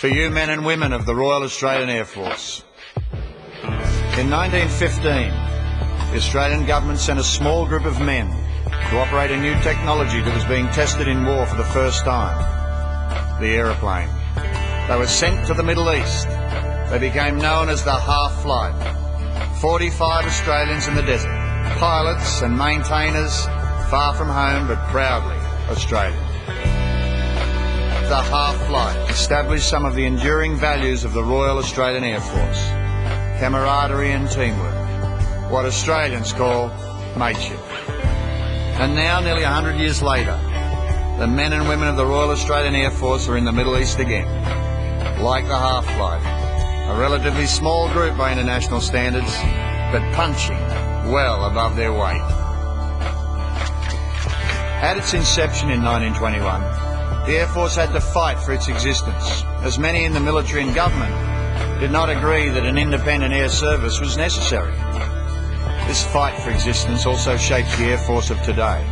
To you men and women of the Royal Australian Air Force. In 1915, the Australian government sent a small group of men to operate a new technology that was being tested in war for the first time, the aeroplane. They were sent to the Middle East. They became known as the RAAF flight. 45 Australians in the desert, pilots and maintainers, far from home but proudly Australian. The RAAF flight established some of the enduring values of the Royal Australian Air Force: camaraderie and teamwork, what Australians call mateship. And now, nearly 100 years later, the men and women of the Royal Australian Air Force are in the Middle East again. Like the RAAF flight, a relatively small group by international standards, but punching well above their weight. At its inception in 1921, the Air Force had to fight for its existence, as many in the military and government did not agree that an independent air service was necessary. This fight for existence also shapes the Air Force of today.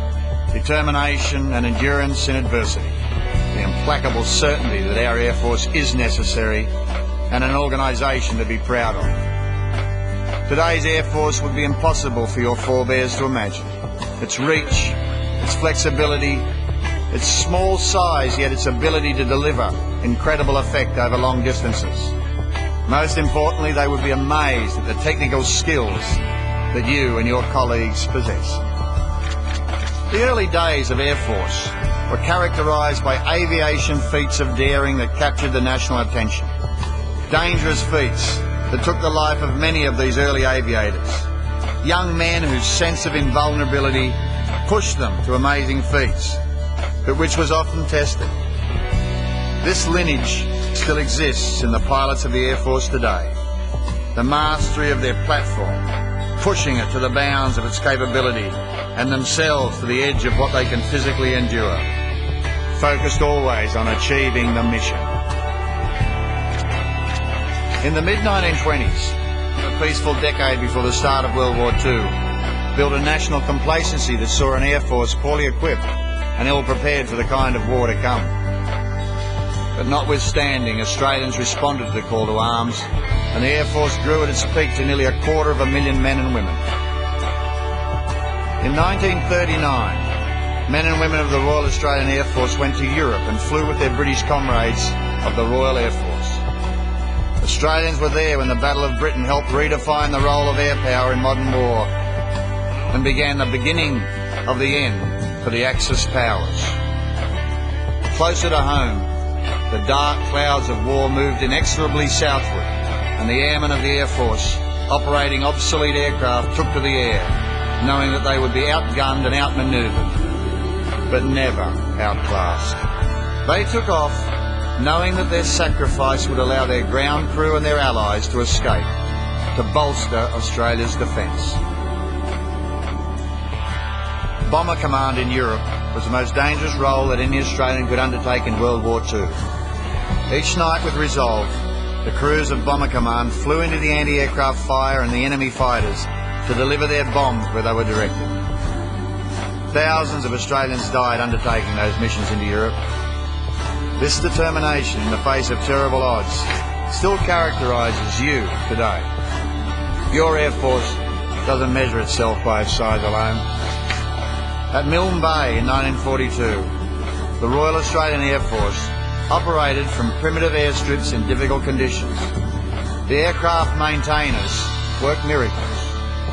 Determination and endurance in adversity, the implacable certainty that our Air Force is necessary and an organisation to be proud of. Today's Air Force would be impossible for your forebears to imagine. Its reach, its flexibility, its small size, yet its ability to deliver incredible effect over long distances. Most importantly, they would be amazed at the technical skills that you and your colleagues possess. The early days of Air Force were characterised by aviation feats of daring that captured the national attention. Dangerous feats that took the life of many of these early aviators. Young men whose sense of invulnerability pushed them to amazing feats, but which was often tested. This lineage still exists in the pilots of the Air Force today. The mastery of their platform, pushing it to the bounds of its capability and themselves to the edge of what they can physically endure, focused always on achieving the mission. In the mid-1920s, a peaceful decade before the start of World War II, built a national complacency that saw an Air Force poorly equipped and ill-prepared for the kind of war to come. But notwithstanding, Australians responded to the call to arms, and the Air Force grew at its peak to nearly 250,000 men and women. In 1939, men and women of the Royal Australian Air Force went to Europe and flew with their British comrades of the Royal Air Force. Australians were there when the Battle of Britain helped redefine the role of air power in modern war and began the beginning of the end for the Axis powers. Closer to home, the dark clouds of war moved inexorably southward, and the airmen of the Air Force, operating obsolete aircraft, took to the air, knowing that they would be outgunned and outmanoeuvred, but never outclassed. They took off, knowing that their sacrifice would allow their ground crew and their allies to escape, to bolster Australia's defence. Bomber Command in Europe was the most dangerous role that any Australian could undertake in World War II. Each night with resolve, the crews of Bomber Command flew into the anti-aircraft fire and the enemy fighters to deliver their bombs where they were directed. Thousands of Australians died undertaking those missions into Europe. This determination in the face of terrible odds still characterises you today. Your Air Force doesn't measure itself by its size alone. At Milne Bay in 1942, the Royal Australian Air Force operated from primitive airstrips in difficult conditions. The aircraft maintainers worked miracles,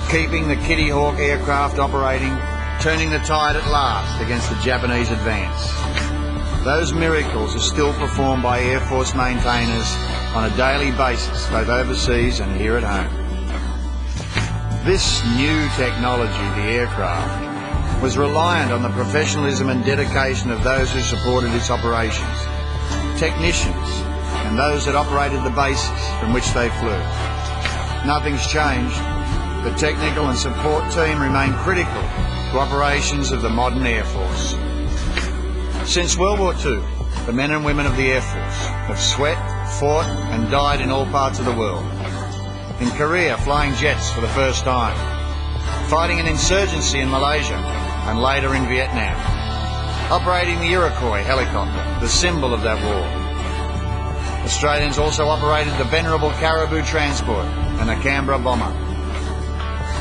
keeping the Kitty Hawk aircraft operating, turning the tide at last against the Japanese advance. Those miracles are still performed by Air Force maintainers on a daily basis, both overseas and here at home. This new technology, the aircraft, was reliant on the professionalism and dedication of those who supported its operations, technicians and those that operated the bases from which they flew. Nothing's changed. The technical and support team remain critical to operations of the modern Air Force. Since World War II, the men and women of the Air Force have sweat, fought and died in all parts of the world. In Korea, flying jets for the first time, fighting an insurgency in Malaysia and later in Vietnam, operating the Iroquois helicopter, the symbol of that war. Australians also operated the venerable Caribou transport and the Canberra bomber.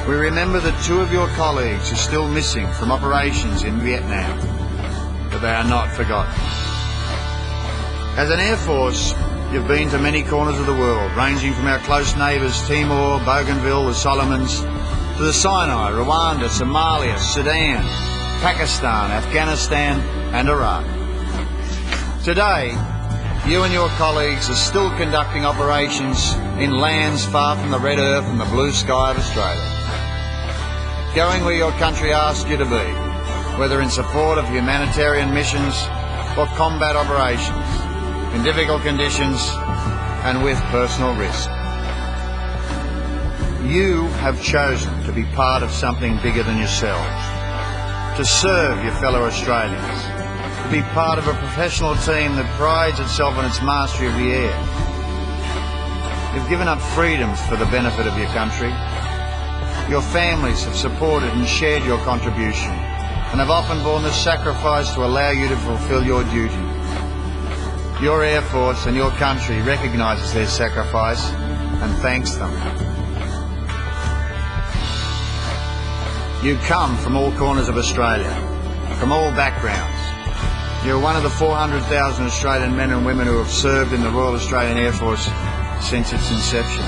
We remember that 2 of your colleagues are still missing from operations in Vietnam, but they are not forgotten. As an Air Force, you've been to many corners of the world, ranging from our close neighbours Timor, Bougainville, the Solomons, to the Sinai, Rwanda, Somalia, Sudan, Pakistan, Afghanistan and Iraq. Today, you and your colleagues are still conducting operations in lands far from the red earth and the blue sky of Australia. Going where your country asks you to be, whether in support of humanitarian missions or combat operations, in difficult conditions and with personal risk. You have chosen to be part of something bigger than yourselves, to serve your fellow Australians, to be part of a professional team that prides itself on its mastery of the air. You've given up freedoms for the benefit of your country. Your families have supported and shared your contribution and have often borne the sacrifice to allow you to fulfil your duty. Your Air Force and your country recognises their sacrifice and thanks them. You come from all corners of Australia, from all backgrounds. You're one of the 400,000 Australian men and women who have served in the Royal Australian Air Force since its inception.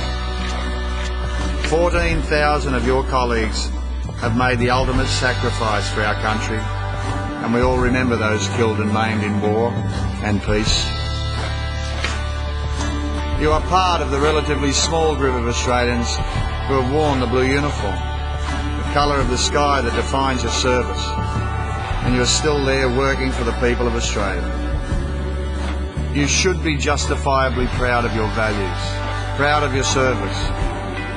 14,000 of your colleagues have made the ultimate sacrifice for our country, and we all remember those killed and maimed in war and peace. You are part of the relatively small group of Australians who have worn the blue uniform, the colour of the sky that defines your service, and you're still there working for the people of Australia. You should be justifiably proud of your values, proud of your service,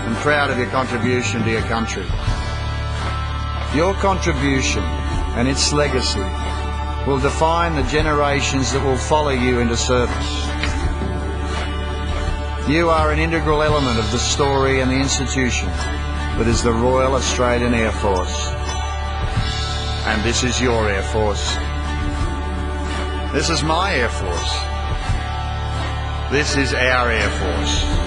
and proud of your contribution to your country. Your contribution and its legacy will define the generations that will follow you into service. You are an integral element of the story and the institution that is the Royal Australian Air Force. And this is your Air Force. This is my Air Force. This is our Air Force.